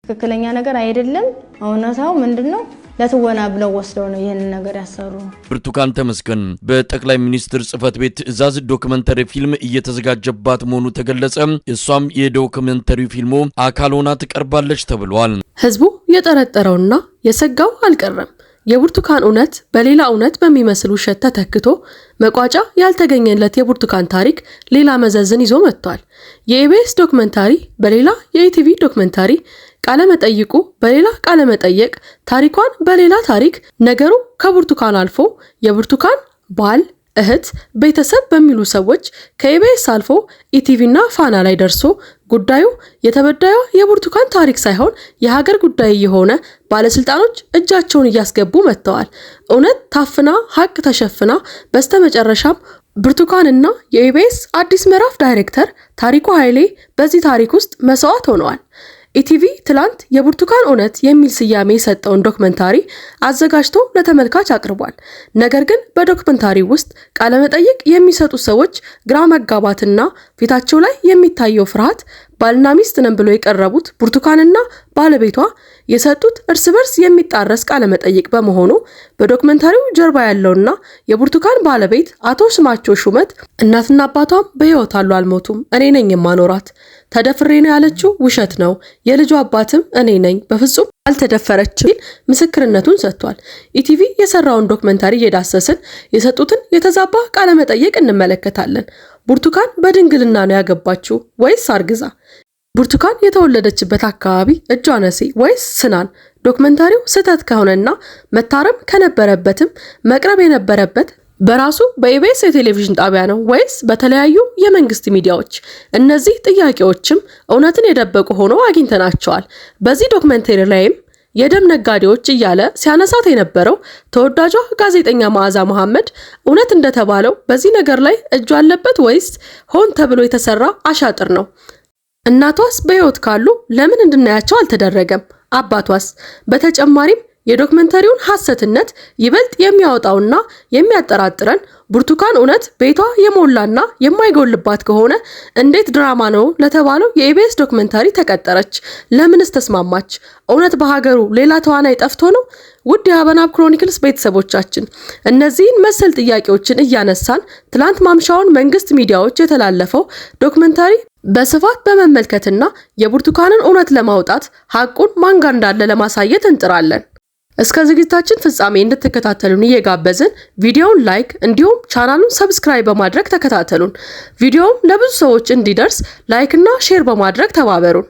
ትክክለኛ ነገር አይደለም። እውነታው ምንድነው? ለትወና ብለው ወስደው ነው ይሄን ነገር ያሰሩ። ብርቱካን ተመስገን በጠቅላይ ሚኒስትር ጽህፈት ቤት ትዕዛዝ ዶክመንተሪ ፊልም እየተዘጋጀባት መሆኑ ተገለጸ። እሷም የዶክመንተሪ ፊልሙ አካል ሆና ትቀርባለች ተብሏል። ህዝቡ የጠረጠረውና የሰጋው አልቀረም። የብርቱካን እውነት በሌላ እውነት በሚመስል ውሸት ተተክቶ መቋጫ ያልተገኘለት የብርቱካን ታሪክ ሌላ መዘዝን ይዞ መጥቷል። የኢቢኤስ ዶክመንታሪ በሌላ የኢቲቪ ዶክመንታሪ፣ ቃለ መጠይቁ በሌላ ቃለ መጠይቅ፣ ታሪኳን በሌላ ታሪክ፣ ነገሩ ከብርቱካን አልፎ የብርቱካን ባል፣ እህት፣ ቤተሰብ በሚሉ ሰዎች ከኢቢኤስ አልፎ ኢቲቪና ፋና ላይ ደርሶ ጉዳዩ የተበዳዩ የብርቱካን ታሪክ ሳይሆን የሀገር ጉዳይ የሆነ ባለስልጣኖች እጃቸውን እያስገቡ መጥተዋል። እውነት ታፍና ሀቅ ተሸፍና በስተመጨረሻም ብርቱካንና የኢቢኤስ አዲስ ምዕራፍ ዳይሬክተር ታሪኩ ኃይሌ በዚህ ታሪክ ውስጥ መስዋዕት ሆነዋል። ኢቲቪ ትላንት የብርቱካን እውነት የሚል ስያሜ የሰጠውን ዶክመንታሪ አዘጋጅቶ ለተመልካች አቅርቧል። ነገር ግን በዶክመንታሪ ውስጥ ቃለ መጠይቅ የሚሰጡ ሰዎች ግራ መጋባትና ፊታቸው ላይ የሚታየው ፍርሃት ባልና ሚስት ነን ብለው የቀረቡት ብርቱካንና ባለቤቷ የሰጡት እርስ በርስ የሚጣረስ ቃለ መጠይቅ በመሆኑ በዶክመንታሪው ጀርባ ያለውና የብርቱካን ባለቤት አቶ ስማቸው ሹመት እናትና አባቷም በህይወት አሉ አልሞቱም፣ እኔ ነኝ የማኖራት፣ ተደፍሬ ነው ያለችው ውሸት ነው፣ የልጁ አባትም እኔ ነኝ፣ በፍጹም አልተደፈረችም ምስክርነቱን ሰጥቷል። ኢቲቪ የሰራውን ዶክመንታሪ እየዳሰስን የሰጡትን የተዛባ ቃለ መጠይቅ እንመለከታለን። ብርቱካን በድንግልና ነው ያገባችው ወይስ አርግዛ? ብርቱካን የተወለደችበት አካባቢ እጇ ነሴ ወይስ ስናን? ዶክመንታሪው ስህተት ከሆነና መታረም ከነበረበትም መቅረብ የነበረበት በራሱ በኢቢኤስ የቴሌቪዥን ጣቢያ ነው ወይስ በተለያዩ የመንግስት ሚዲያዎች? እነዚህ ጥያቄዎችም እውነትን የደበቁ ሆነው አግኝተናቸዋል። በዚህ ዶክመንታሪ ላይም የደም ነጋዴዎች እያለ ሲያነሳት የነበረው ተወዳጇ ጋዜጠኛ መዓዛ መሐመድ እውነት እንደተባለው በዚህ ነገር ላይ እጁ አለበት ወይስ ሆን ተብሎ የተሰራ አሻጥር ነው? እናቷስ በህይወት ካሉ ለምን እንድናያቸው አልተደረገም? አባቷስ? በተጨማሪም የዶክመንታሪውን ሐሰትነት ይበልጥ የሚያወጣውና የሚያጠራጥረን ብርቱካን እውነት ቤቷ የሞላና የማይጎልባት ከሆነ እንዴት ድራማ ነው ለተባለው የኢቢኤስ ዶክመንታሪ ተቀጠረች? ለምንስ ተስማማች? እውነት በሀገሩ ሌላ ተዋናይ ጠፍቶ ነው? ውድ የሀበናብ ክሮኒክልስ ቤተሰቦቻችን እነዚህን መሰል ጥያቄዎችን እያነሳን ትላንት ማምሻውን መንግስት ሚዲያዎች የተላለፈው ዶክመንታሪ በስፋት በመመልከትና የብርቱካንን እውነት ለማውጣት ሐቁን ማን ጋር እንዳለ ለማሳየት እንጥራለን። እስከ ዝግጅታችን ፍጻሜ እንድትከታተሉን እየጋበዝን ቪዲዮውን ላይክ እንዲሁም ቻናሉን ሰብስክራይብ በማድረግ ተከታተሉን። ቪዲዮውን ለብዙ ሰዎች እንዲደርስ ላይክ እና ሼር በማድረግ ተባበሩን።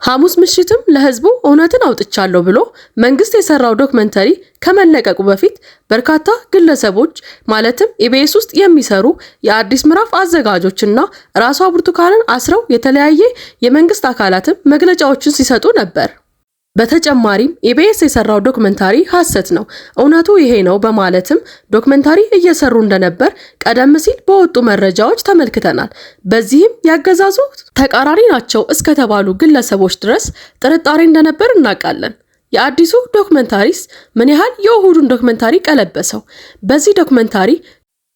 ሐሙስ ምሽትም ለህዝቡ እውነትን አውጥቻለሁ ብሎ መንግስት የሰራው ዶክመንታሪ ከመለቀቁ በፊት በርካታ ግለሰቦች ማለትም ኢቢኤስ ውስጥ የሚሰሩ የአዲስ ምዕራፍ አዘጋጆችና ራሷ ብርቱካንን አስረው የተለያየ የመንግስት አካላትም መግለጫዎችን ሲሰጡ ነበር። በተጨማሪም ኢቢኤስ የሰራው ዶክመንታሪ ሐሰት ነው፣ እውነቱ ይሄ ነው በማለትም ዶክመንታሪ እየሰሩ እንደነበር ቀደም ሲል በወጡ መረጃዎች ተመልክተናል። በዚህም ያገዛዙ ተቃራኒ ናቸው እስከተባሉ ግለሰቦች ድረስ ጥርጣሬ እንደነበር እናውቃለን። የአዲሱ ዶክመንታሪስ ምን ያህል የእሁዱን ዶክመንታሪ ቀለበሰው? በዚህ ዶክመንታሪ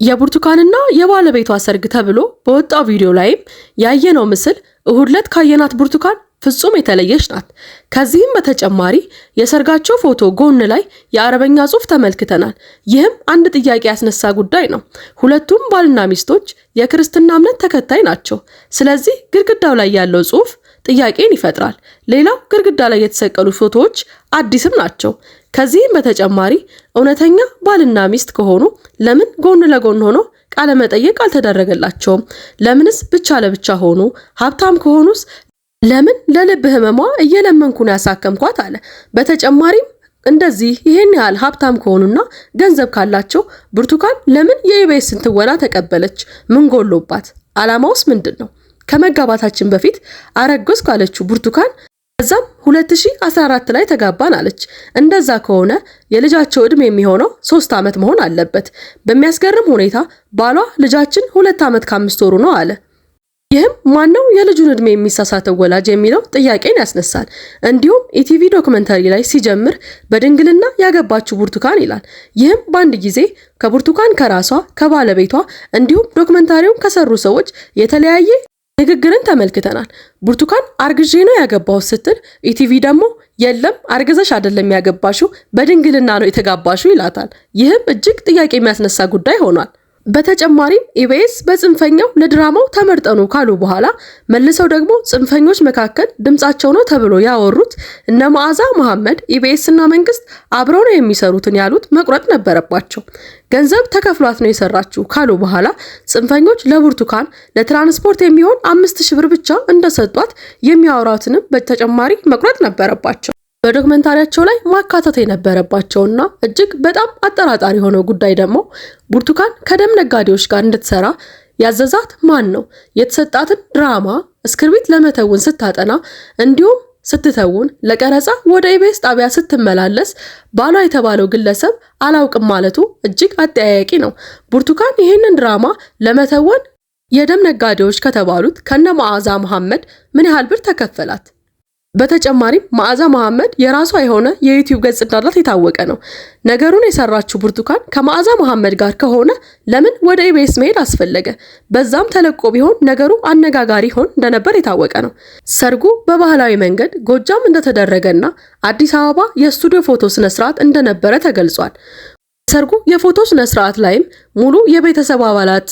የብርቱካንና የባለቤቷ ሰርግ ተብሎ በወጣው ቪዲዮ ላይም ያየነው ምስል እሁድ ዕለት ካየናት ብርቱካን ፍጹም የተለየች ናት። ከዚህም በተጨማሪ የሰርጋቸው ፎቶ ጎን ላይ የአረበኛ ጽሑፍ ተመልክተናል። ይህም አንድ ጥያቄ ያስነሳ ጉዳይ ነው። ሁለቱም ባልና ሚስቶች የክርስትና እምነት ተከታይ ናቸው። ስለዚህ ግድግዳው ላይ ያለው ጽሑፍ ጥያቄን ይፈጥራል። ሌላው ግድግዳ ላይ የተሰቀሉ ፎቶዎች አዲስም ናቸው። ከዚህም በተጨማሪ እውነተኛ ባልና ሚስት ከሆኑ ለምን ጎን ለጎን ሆኖ ቃለ መጠይቅ አልተደረገላቸውም? ለምንስ ብቻ ለብቻ ሆኑ? ሀብታም ከሆኑስ ለምን ለልብ ህመሟ እየለመንኩ ነው ያሳከምኳት አለ። በተጨማሪም እንደዚህ ይሄን ያህል ሀብታም ከሆኑና ገንዘብ ካላቸው ብርቱካን ለምን የኢቢኤስን ትወና ተቀበለች? ምን ጎሎባት? አላማውስ ምንድነው? ከመጋባታችን በፊት አረገዝኩ ካለችው ብርቱካን ከዛም 2014 ላይ ተጋባን አለች። እንደዛ ከሆነ የልጃቸው እድሜ የሚሆነው 3 ዓመት መሆን አለበት። በሚያስገርም ሁኔታ ባሏ ልጃችን 2 ዓመት ከ5 ወሩ ነው አለ። ይህም ማነው የልጁን እድሜ የሚሳሳተው ወላጅ የሚለው ጥያቄን ያስነሳል። እንዲሁም ኢቲቪ ዶክመንተሪ ላይ ሲጀምር በድንግልና ያገባችው ብርቱካን ይላል። ይህም በአንድ ጊዜ ከብርቱካን ከራሷ ከባለቤቷ እንዲሁም ዶክመንታሪውን ከሰሩ ሰዎች የተለያየ ንግግርን ተመልክተናል። ብርቱካን አርግዤ ነው ያገባው ስትል ኢቲቪ ደግሞ የለም አርግዘሽ አይደለም ያገባሽው በድንግልና ነው የተጋባሽው ይላታል። ይህም እጅግ ጥያቄ የሚያስነሳ ጉዳይ ሆኗል። በተጨማሪም ኢቢኤስ በጽንፈኛው ለድራማው ተመርጠኑ ካሉ በኋላ መልሰው ደግሞ ጽንፈኞች መካከል ድምጻቸው ነው ተብሎ ያወሩት እነ መዓዛ መሐመድ ኢቢኤስ እና መንግስት አብረው ነው የሚሰሩትን ያሉት መቁረጥ ነበረባቸው። ገንዘብ ተከፍሏት ነው የሰራችው ካሉ በኋላ ጽንፈኞች ለብርቱካን ለትራንስፖርት የሚሆን 5000 ብር ብቻ እንደሰጧት የሚያወራትንም በተጨማሪ መቁረጥ ነበረባቸው። በዶክመንታሪያቸው ላይ ማካተት የነበረባቸውና እጅግ በጣም አጠራጣሪ የሆነው ጉዳይ ደግሞ ብርቱካን ከደም ነጋዴዎች ጋር እንድትሰራ ያዘዛት ማን ነው? የተሰጣትን ድራማ እስክሪፕት ለመተውን ስታጠና እንዲሁም ስትተውን ለቀረጻ ወደ ኢቢኤስ ጣቢያ ስትመላለስ ባሏ የተባለው ግለሰብ አላውቅም ማለቱ እጅግ አጠያያቂ ነው። ብርቱካን ይህንን ድራማ ለመተወን የደም ነጋዴዎች ከተባሉት ከነ መዓዛ መሐመድ ምን ያህል ብር ተከፈላት? በተጨማሪም መዓዛ መሐመድ የራሷ የሆነ የዩቲዩብ ገጽ እንዳላት የታወቀ ነው። ነገሩን የሰራችው ብርቱካን ከመዓዛ መሐመድ ጋር ከሆነ ለምን ወደ ኢቢኤስ መሄድ አስፈለገ? በዛም ተለቆ ቢሆን ነገሩ አነጋጋሪ ሆን እንደነበር የታወቀ ነው። ሰርጉ በባህላዊ መንገድ ጎጃም እንደተደረገና አዲስ አበባ የስቱዲዮ ፎቶ ስነስርዓት እንደነበረ ተገልጿል። ሰርጉ የፎቶ ስነስርዓት ላይም ሙሉ የቤተሰብ አባላት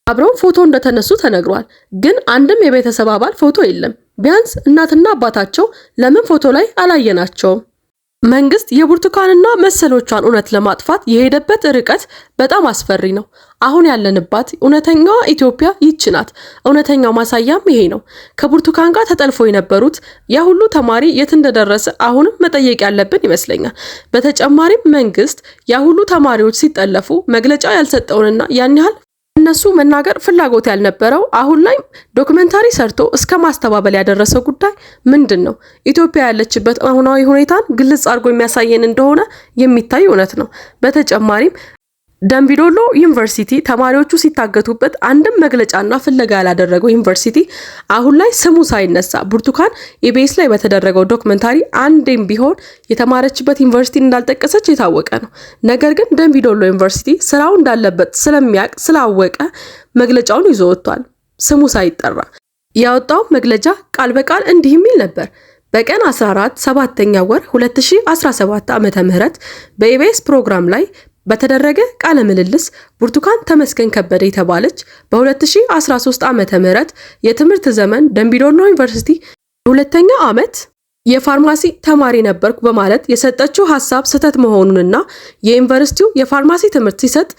አብረው ፎቶ እንደተነሱ ተነግሯል። ግን አንድም የቤተሰብ አባል ፎቶ የለም። ቢያንስ እናትና አባታቸው ለምን ፎቶ ላይ አላየናቸውም? መንግስት የብርቱካንና መሰሎቿን እውነት ለማጥፋት የሄደበት ርቀት በጣም አስፈሪ ነው። አሁን ያለንባት እውነተኛዋ ኢትዮጵያ ይህች ናት። እውነተኛው ማሳያም ይሄ ነው። ከብርቱካን ጋር ተጠልፎ የነበሩት ያ ሁሉ ተማሪ የት እንደደረሰ አሁንም መጠየቅ ያለብን ይመስለኛል። በተጨማሪም መንግስት ያ ሁሉ ተማሪዎች ሲጠለፉ መግለጫ ያልሰጠውንና ያን ያህል እነሱ መናገር ፍላጎት ያልነበረው አሁን ላይ ዶክመንታሪ ሰርቶ እስከ ማስተባበል ያደረሰው ጉዳይ ምንድነው? ኢትዮጵያ ያለችበት አሁናዊ ሁኔታን ግልጽ አድርጎ የሚያሳየን እንደሆነ የሚታይ እውነት ነው። በተጨማሪም ደምቢዶሎ ዩኒቨርሲቲ ተማሪዎቹ ሲታገቱበት አንድም መግለጫና ፍለጋ ያላደረገው ዩኒቨርሲቲ አሁን ላይ ስሙ ሳይነሳ ብርቱካን ኢቢኤስ ላይ በተደረገው ዶክመንታሪ አንዴም ቢሆን የተማረችበት ዩኒቨርሲቲ እንዳልጠቀሰች የታወቀ ነው። ነገር ግን ደምቢዶሎ ዩኒቨርሲቲ ስራው እንዳለበት ስለሚያውቅ ስላወቀ መግለጫውን ይዞ ወጥቷል። ስሙ ሳይጠራ ያወጣው መግለጫ ቃል በቃል እንዲህ የሚል ነበር። በቀን 14 7ኛ ወር 2017 ዓ.ም በኢቢኤስ ፕሮግራም ላይ በተደረገ ቃለ ምልልስ ብርቱካን ተመስገን ከበደ የተባለች በ2013 ዓመተ ምህረት የትምህርት ዘመን ደምቢዶሎ ዩኒቨርሲቲ ሁለተኛ ዓመት የፋርማሲ ተማሪ ነበርኩ በማለት የሰጠችው ሐሳብ ስህተት መሆኑንና የዩኒቨርሲቲው የፋርማሲ ትምህርት ሲሰጥ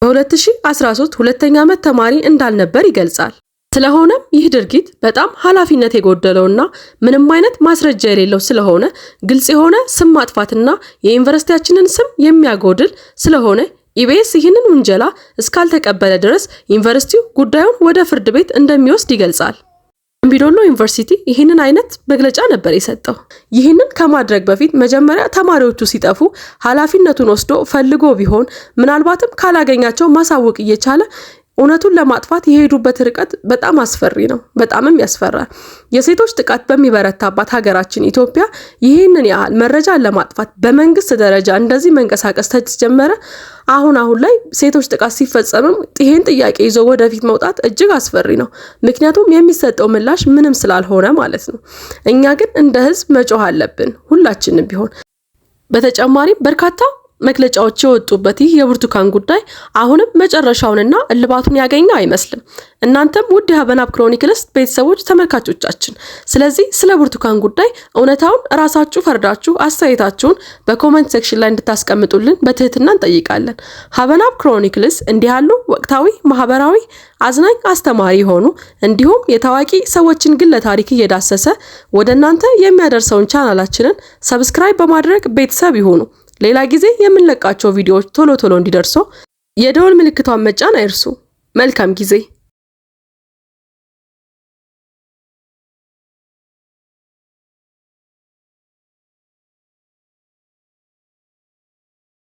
በ2013 ሁለተኛ ዓመት ተማሪ እንዳልነበር ይገልጻል። ስለሆነም ይህ ድርጊት በጣም ኃላፊነት የጎደለውና ምንም አይነት ማስረጃ የሌለው ስለሆነ ግልጽ የሆነ ስም ማጥፋትና የዩኒቨርሲቲያችንን ስም የሚያጎድል ስለሆነ ኢቢኤስ ይህንን ውንጀላ እስካልተቀበለ ድረስ ዩኒቨርሲቲው ጉዳዩን ወደ ፍርድ ቤት እንደሚወስድ ይገልጻል። ደምቢዶሎ ዩኒቨርሲቲ ይህንን አይነት መግለጫ ነበር የሰጠው። ይህንን ከማድረግ በፊት መጀመሪያ ተማሪዎቹ ሲጠፉ ኃላፊነቱን ወስዶ ፈልጎ ቢሆን ምናልባትም ካላገኛቸው ማሳወቅ እየቻለ እውነቱን ለማጥፋት የሄዱበት ርቀት በጣም አስፈሪ ነው። በጣምም ያስፈራል። የሴቶች ጥቃት በሚበረታባት ሀገራችን ኢትዮጵያ ይህንን ያህል መረጃን ለማጥፋት በመንግስት ደረጃ እንደዚህ መንቀሳቀስ ተጀመረ። አሁን ላይ ሴቶች ጥቃት ሲፈጸምም ይሄን ጥያቄ ይዞ ወደፊት መውጣት እጅግ አስፈሪ ነው። ምክንያቱም የሚሰጠው ምላሽ ምንም ስላልሆነ ማለት ነው። እኛ ግን እንደ ህዝብ መጮህ አለብን ሁላችንም ቢሆን። በተጨማሪም በርካታ መግለጫዎች የወጡበት ይህ የብርቱካን ጉዳይ አሁንም መጨረሻውንና እልባቱን ያገኘ አይመስልም። እናንተም ውድ የሀበናብ ክሮኒክልስ ቤተሰቦች ተመልካቾቻችን፣ ስለዚህ ስለ ብርቱካን ጉዳይ እውነታውን ራሳችሁ ፈርዳችሁ አስተያየታችሁን በኮሜንት ሴክሽን ላይ እንድታስቀምጡልን በትህትና እንጠይቃለን። ሀበናብ ክሮኒክልስ እንዲህ ያሉ ወቅታዊ፣ ማህበራዊ፣ አዝናኝ፣ አስተማሪ የሆኑ እንዲሁም የታዋቂ ሰዎችን ግለ ታሪክ እየዳሰሰ ወደ እናንተ የሚያደርሰውን ቻናላችንን ሰብስክራይብ በማድረግ ቤተሰብ ይሁኑ። ሌላ ጊዜ የምንለቃቸው ቪዲዮዎች ቶሎ እንዲደርሱ የደወል ምልክቷን መጫን አይርሱ። መልካም ጊዜ።